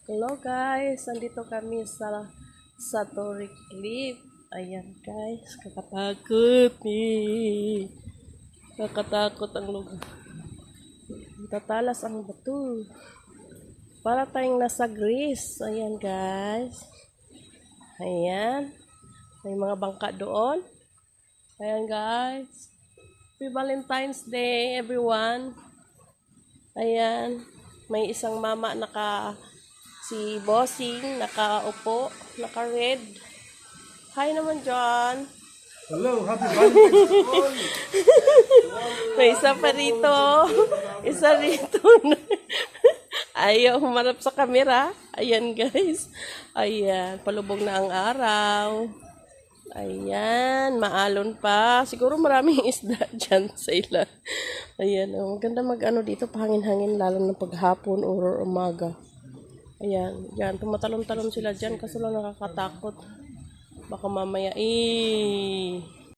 Hello guys, nandito kami sa Torrey Cliff. Ayan guys, kakatakot eh. Kakatakot ang lugar. Tatalas ang bato. Para tayong nasa Greece. Ayan guys. Ayan. May mga bangka doon. Ayan guys. Happy Valentine's Day everyone. Ayan. May isang mama si Bossing, nakaupo, naka-red. Hi naman, John. Hello, happy Valentine's to all. May isa pa rito. Isa rito. Ayaw humarap sa camera. Ayan, guys. Ayan, palubog na ang araw. Ayan, maalon pa. Siguro maraming isda dyan sa ila. Ayan, oh, maganda mag-ano dito, pahangin-hangin, lalo na paghapon or umaga. Ayan, yan, tumatalon-talon sila dyan kasi lang nakakatakot. Baka mamaya,